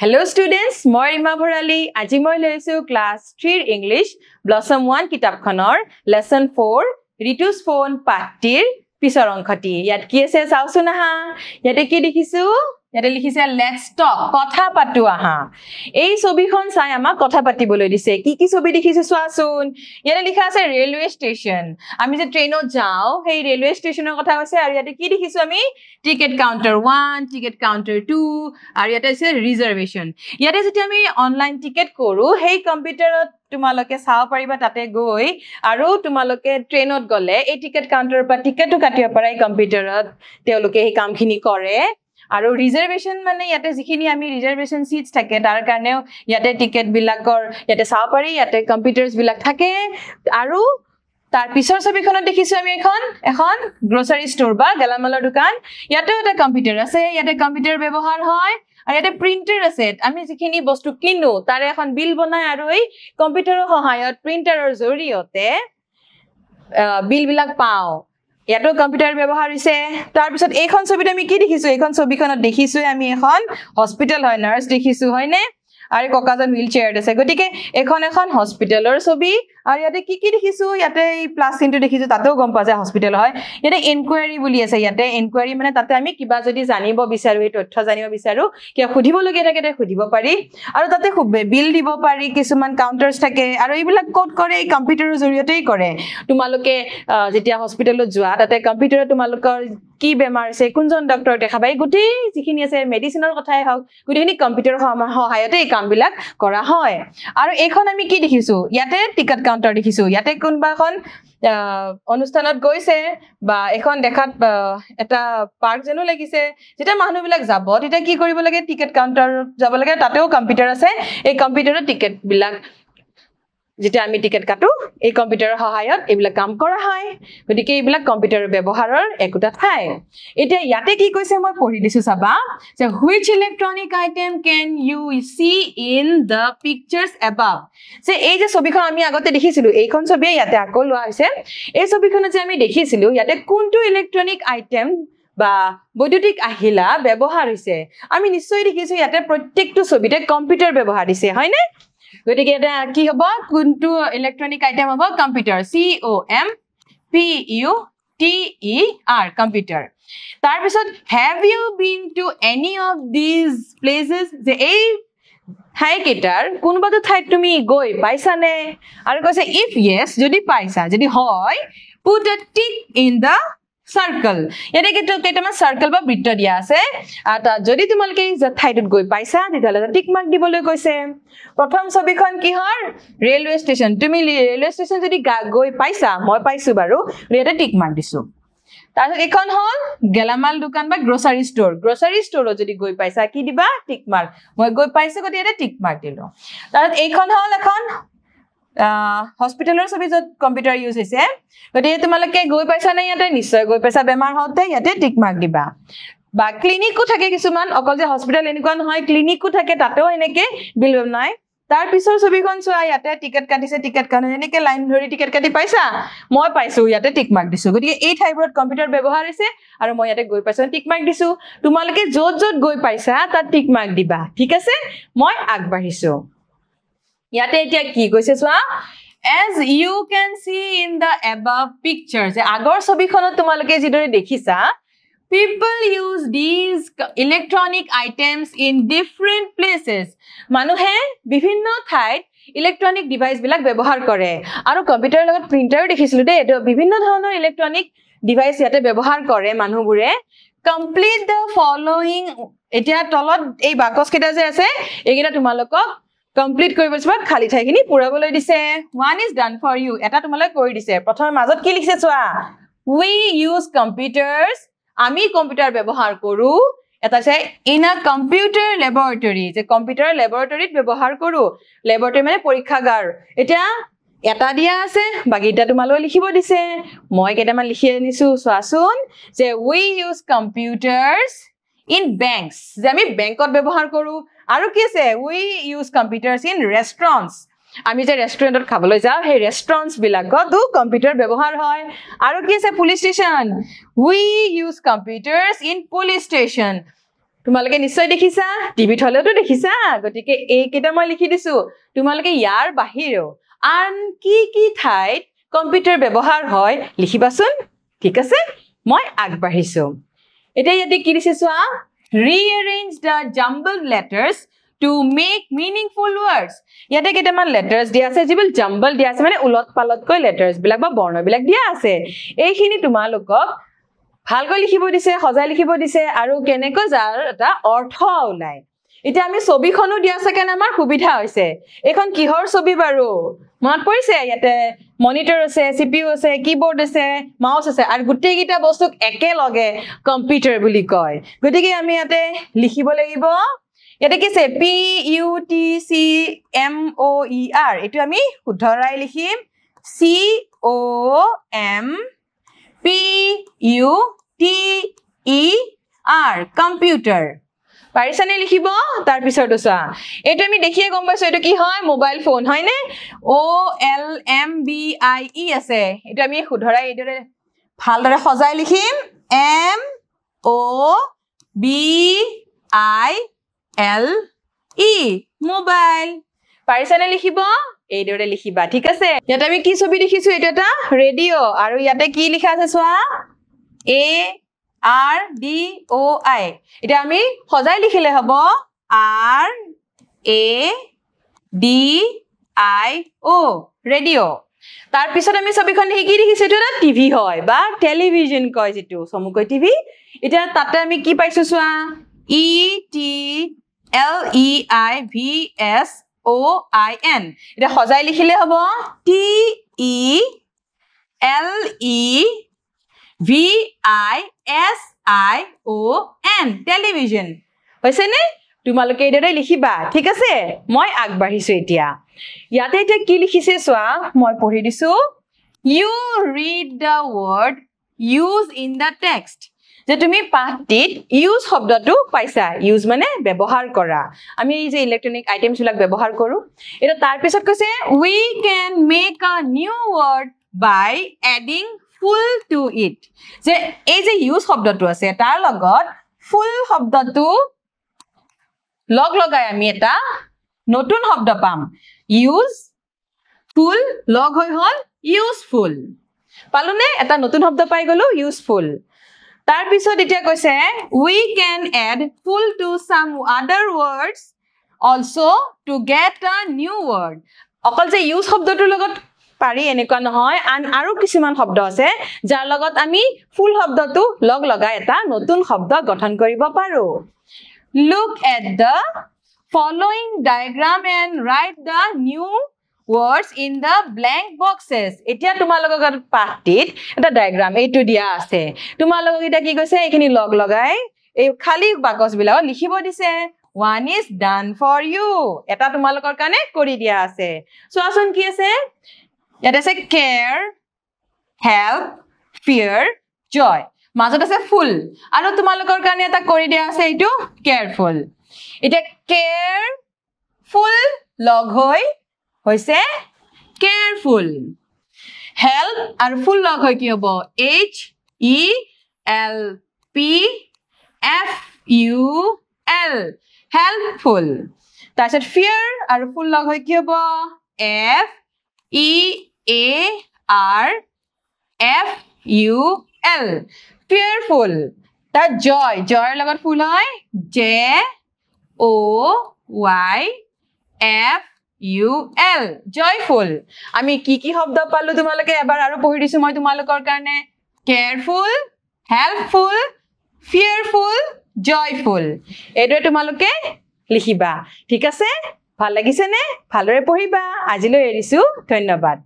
Hello students, moi Rima Bharali. Aji moi লৈছো class 3 English Blossom 1 কিতাপখনৰ lesson 4 Ritu's phone পাঠটিৰ পিছৰ অংশটি। ইয়াত কি আছে চাওচোন আহা। ইয়াতে কি দেখিছো? ইয়াতে লিখিছে let's talk, কথা পাতো আহা। এই ছবিখন চাই আমাক কথা পাতিবলৈ দিছে। কি ছবি দেখিছে চোৱাচোন। ইয়াতে লিখা আছে ৰেলৱে ষ্টেচন। আমি যে ট্ৰেইনত যাও, সেই ৰেলৱে ষ্টেচনৰ কথা কৈছে আৰু ইয়াতে কি দেখিছো আমি? টিকেট কাউন্টাৰ 1, টিকেট কাউন্টাৰ 2 আৰু ইয়াতে আছে ৰিজাৰ্ভেশন। ইয়াতে যেতিয়া আমি অনলাইন টিকেট কৰো, সেই কম্পিউটাৰত তোমালোকে চাও পাৰিবা তাতে গৈ আৰু তোমালোকে ট্ৰেইনত গলে এই টিকেট কাউন্টাৰৰ পৰা টিকেটটো কাটিব পাৰা এই কম্পিউটাৰত তেওঁলোকে এই কামখিনি কৰে। আৰু ৰিজাৰ্ভেশন মানে ইয়াতে যিখিনি আমি ৰিজাৰ্ভেশন সিটস থাকে তাৰ কাৰণেও ইয়াতে টিকেট বিলাকৰ ইয়াতে চাও পাৰি, ইয়াতে কম্পিউটাৰছ বিলাক থাকে। আৰু তাৰ পিছৰ ছবিখনত দেখিছো আমি এখন গ্ৰোসাৰী ষ্টৰ বা গেলামালৰ দোকান। ইয়াতে এটা কম্পিউটাৰ আছে, ইয়াতে কম্পিউটাৰ ব্যৱহাৰ হয় আৰু ইয়াতে প্ৰিন্টাৰ আছে। আমি যিখিনি বস্তু কিনো তাৰে এখন বিল বনাই আৰু এই কম্পিউটাৰৰ সহায়ত প্ৰিন্টাৰৰ জৰিয়তে বিল বিলাক পাও। ইয়াতো কম্পিউটাৰ ব্যৱহাৰ হৈছে। তাৰ পিছত এইখন ছবিত আমি কি দেখিছো? এইখন ছবিখনত দেখিছো আমি এখন হস্পিটেল হয়, নাৰ্ছ দেখিছো হয়নে? আৰু ককাজন হুইল চেয়াৰত আছে। গতিকে এখন হস্পিটেলৰ ছবি। আৰু ইয়াতে কি দেখিছো? ইয়াতে এই প্লাস চিনটো দেখিছো, তাতেও গম পোৱা যায় হস্পিটেল হয়। ইয়াতে এনকুৱাৰী বুলি আছে। ইয়াতে এনকুৱাৰী মানে তাতে আমি কিবা যদি জানিব বিচাৰো, এই তথ্য জানিব বিচাৰো, কিবা সুধিবলগীয়া থাকে তাতে সুধিব পাৰি। আৰু তাতে বিল দিব পাৰি, কিছুমান কাউন্টাৰ্ছ থাকে আৰু এইবিলাক ক'ত কৰে? এই কম্পিউটাৰৰ জৰিয়তেই কৰে। তোমালোকে যেতিয়া হস্পিটেলত যোৱা তাতে কম্পিউটাৰত তোমালোকৰ কি বেমাৰ আছে, কোনজন ডক্টৰ দেখাবা, এই গোটেই যিখিনি আছে মেডিচিনৰ কথাই হওক গোটেইখিনি কম্পিউটাৰৰ সহায়তে এই কামবিলাক কৰা হয়। আৰু এইখন আমি কি দেখিছো? ইয়াতে টিকট কাউন্টাৰ দেখিছো। ইয়াতে কোনবা এখন অনুষ্ঠানত গৈছে বা এখন দেখাত এটা পাৰ্ক যেনো লাগিছে। যেতিয়া মানুহবিলাক যাব তেতিয়া কি কৰিব লাগে? টিকট কাউন্টাৰত যাব লাগে। তাতেও কম্পিউটাৰ আছে। এই কম্পিউটাৰত টিকট বিলাক যেতিয়া আমি টিকেট কাটো এই কম্পিউটাৰৰ সহায়ত এইবিলাক কাম কৰা হয়। গতিকে এইবিলাক কম্পিউটাৰৰ ব্যৱহাৰৰ একোটা ঠাই। এতিয়া ইয়াতে কি কৈছে মই পঢ়ি দিছো চাবা, যে which electronic item can you see in the pictures above? যে এই যে ছবিখন আমি আগতে দেখিছিলো, এইখন ছবিয়ে ইয়াতে আকৌ লোৱা হৈছে। এই ছবিখনত যে আমি দেখিছিলো ইয়াতে কোনটো ইলেক্ট্ৰনিক আইটেম বা বৈদ্যুতিক আহিলা ব্যৱহাৰ হৈছে? আমি নিশ্চয় দেখিছো ইয়াতে প্ৰত্যেকটো ছবিতে কম্পিউটাৰ ব্যৱহাৰ দিছে হয়নে? গতিকে এটা কি হ'ব? কোনটো ইলেক্ট্ৰনিক আইটেম হ'ব? কম্পিউটাৰ। COMPUTER computer. তাৰ পিছত have you been to any of these places? যে এই ঠাইকেইটাৰ কোনোবাটো ঠাইত তুমি গৈ পাইছানে? আৰু কৈছে if yes, যদি পাইছা, যদি হয়, put a tick in the circle. ইয়াতে কেইটামান সাৰ্কেল বা বৃত্ত দিয়া আছে। আৰু যদি তোমালোকে ঠাইটোত গৈ পাইছা তেতিয়াহ'লে টিক মাৰ্ক দিবলৈ কৈছে। প্ৰথম ছবিখন কিহৰ? Railway station. তুমি ৰেলৱে ষ্টেচন যদি গৈ পাইছা, মই পাইছো বাৰু, ইয়াতে টিক মাৰ্ক দিছো। তাৰপিছত এইখন হ'ল গেলামাল দোকান বা গ্ৰোসাৰী ষ্টৰ। গ্ৰোসাৰী ষ্টৰত যদি গৈ পাইছা কি দিবা? টিক মাৰ্ক। মই গৈ পাইছো গতিকে ইয়াতে টিক মাৰ্ক দিলো। তাৰপিছত এইখন হ'ল এখন হস্পিটেলৰ ছবি য'ত কম্পিউটাৰ ইউজ হৈছে। গতিকে তোমালোকে গৈ পাইছা নে? ইয়াতে নিশ্চয় গৈ পাইছা। বেমাৰ হওঁতে ইয়াতে টিক মাৰ্ক দিবা। বা ক্লিনিকো থাকে কিছুমান, অকল যে হস্পিটেল এনেকুৱা নহয়, ক্লিনিকো থাকে, তাতেও এনেকে বিল বনাই। তাৰ পিছৰ ছবিখন চোৱা, ইয়াতে টিকেট কাটিছে, টিকেট কাটে এনেকে লাইন ধৰি টিকেট কাটি পাইছা? মই পাইছো, ইয়াতে টিক মাৰ্ক দিছো। গতিকে এই ঠাইবোৰত কম্পিউটাৰ ব্যৱহাৰ হৈছে আৰু মই ইয়াতে গৈ পাইছো টিক মাৰ্ক দিছো। তোমালোকে য'ত গৈ পাইছা তাত টিক মাৰ্ক দিবা। ঠিক আছে? মই আগবাঢ়িছো। ইয়াতে এতিয়া কি কৈছে চোৱা, as you can see in the above pictures, যে আগৰ ছবিখনত তোমালোকে যিদৰে দেখিছা, people use these electronic items in different places. মানুহে বিভিন্ন ঠাইত ইলেক্ট্ৰনিক ডিভাইচ বিলাক ব্যৱহাৰ কৰে। আৰু কম্পিউটাৰৰ লগত প্ৰিন্টাৰো দেখিছিলো দেই। বিভিন্ন ধৰণৰ ইলেক্ট্ৰনিক ডিভাইচ ইয়াতে ব্যৱহাৰ কৰে মানুহবোৰে। Complete the following. এতিয়া তলত এই বাকচ কেইটা যে আছে এইকেইটা তোমালোকক কমপ্লিট কৰিব দিছে, খালি ঠাইখিনি পুৰাবলৈ দিছে। one is done for you, এটা তোমালোকে কৰি দিছে। প্ৰথম মাজত কি লিখিছে চোৱা, we use computers, আমি কম্পিউটাৰ ব্যৱহাৰ কৰো। এটা আছে in a computer laboratory, যে কম্পিউটাৰ লেবৰেটৰীত ব্যৱহাৰ কৰো। লেবৰেটৰী মানে পৰীক্ষাগাৰ। এতিয়া এটা দিয়া আছে, বাকিটা তোমালোকে লিখিব দিছে। মই কেইটামান লিখি আনিছো চোৱাচোন, যে we use computers in banks, যে আমি বেংকত ব্যৱহাৰ কৰো। আৰু কি আছে? we use computers in restaurants, আমি যে ৰেষ্টুৰেণ্টত খাবলৈ যাওঁ সেই ৰেষ্টুৰেণ্টছ বিলাকতো কম্পিউটাৰ ব্যৱহাৰ হয়। আৰু কি আছে? Police station, we use computers in police station, তোমালোকে নিশ্চয় দেখিছা টিভিত হলেতো দেখিছা গতিকে এই কেইটা মই লিখি দিছো তোমালোকে ইয়াৰ বাহিৰেও আন কি ঠাইত কম্পিউটাৰ ব্যৱহাৰ হয় লিখিবাচোন ঠিক আছে মই আগবাঢ়িছো এতিয়া ইয়াতে কি দিছে চোৱা rearrange the jumbled letters to make meaningful words ইয়াতে কেইটামান letters দিয়া আছে যিবোৰ jumbled দিয়া আছে মানে উলট পালট কৈ letters বিলাক বা বৰ্ণ বিলাক দিয়া আছে এইখিনি তোমালোকক ভালকৈ লিখিব দিছে সজাই লিখিব দিছে আৰু কেনেকৈ যাৰ এটা অৰ্থ ওলাই এতিয়া আমি ছবিখনো দিয়া আছে কেন আমাৰ সুবিধা হৈছে এখন কিহৰ ছবি বাৰু মনত পৰিছে ইয়াতে মনিটৰ আছে সিপিইউ আছে কিবোৰ্ড আছে মাউস আছে আৰু গোটেই কিটা বস্তুক একেলগে কম্পিউটাৰ বুলি কয় গতিকে আমি ইয়াতে লিখিব লাগিব ইয়াতে কি আছে PUTCMOER এটো আমি শুদ্ধৰাই লিখিম COMPUTER কম্পিউটাৰ পাৰিছানে লিখিব তাৰ পিছৰটো চোৱা এটো আমি দেখিয়ে গম পাইছো এটো কি হয় মোবাইল ফোন হয় নে OLMBIE আছে এটো আমি শুদ্ধৰাই এদৰে ভালদৰে সজাই লিখিম MOBILE মোবাইল পাৰিছানে লিখিব এইদৰে লিখিবা ঠিক আছে ইয়াতে আমি কি ছবি দেখিছো এটো এটা ৰেডিও আৰু ইয়াতে কি লিখা আছে চোৱা RDOI এটা আমি সজাই লিখিলে হ'ব RADIO ৰেডিও তাৰ পিছত আমি ছবিখন কি দেখিছো এটা টিভি হয় বা টেলিভিজন কয় যেটো সমুকৈ টিভি এটা তাতে আমি কি পাইছো চোৱা ETLEIVSOIN এটা সজাই লিখিলে হ'ব TELEVISION টেলিভিজন হৈছে নে তোমালোকে এদৰে লিখিবা ঠিক আছে মই আগবাঢ়িছো এতিয়া ইয়াতে এটা কি লিখিছে চোৱা মই পঢ়ি দিছো you read the word use in the text যে তুমি পাঠটিত ইউজ শব্দটো পাইছা ইউজ মানে ব্যৱহাৰ কৰা আমি এই যে ইলেক্ট্ৰনিক আইটেমছ বিলাক ব্যৱহাৰ কৰো এটা তাৰ পিছত কৈছে we can make a new word by adding full to it যে এই যে ইউজ শব্দটো আছে তাৰ লগত ফুল শব্দটো লগ লগাই আমি এটা নতুন শব্দ পাম ইউজ ফুল লগ হৈ হল ইউজফুল পালোনে এটা নতুন শব্দ পাই গলো ইউজফুল তাৰ পিছত এতিয়া কৈছে we can add full to some other words also to get a new word অকল যে ইউজ শব্দটোৰ লগত পাৰি এনেকুৱা নহয় আন আৰু কিছুমান শব্দ আছে যাৰ লগত আমি ফুল শব্দটো লগ লগাই এটা নতুন শব্দ গঠন কৰিব পাৰো look at the following diagram and write the new words in the blank boxes এতিয়া তোমালোকৰ পাঠটিত এটা ডায়াগ্ৰাম এইটো দিয়া আছে তোমালোকক এটা কি কৈছে এইখিনি লগ লগাই এই খালি বাকচ বিলাক লিখিব দিছে one is done for you এটা তোমালোকৰ কাৰণে কৰি দিয়া আছে চোৱাচোন কি আছে ইয়াত আছে care help fear joy মাজত আছে ফুল আৰু তোমালোকৰ কাৰণে এটা কৰি দিয়া আছে এইটো careful এটা careful লগ হৈ হৈছে careful help আৰু full লগ হৈ কি হ'ব HELPFUL helpful তাৰপিছত fear আৰু full লগ হৈ কি হ'ব FEARFUL fearful তাৰ joy joy লগত ফুল হয় JOYFUL joyful আমি কি শব্দ পালো তোমালোকে এবাৰ আৰু পঢ়ি দিছো মই তোমালোকৰ কাৰণে careful helpful fearful joyful এদৰে তোমালোকে লিখিবা ঠিক আছে ভাল লাগিছে নে ভালৰে পঢ়িবা আজিলৈ এৰিছো ধন্যবাদ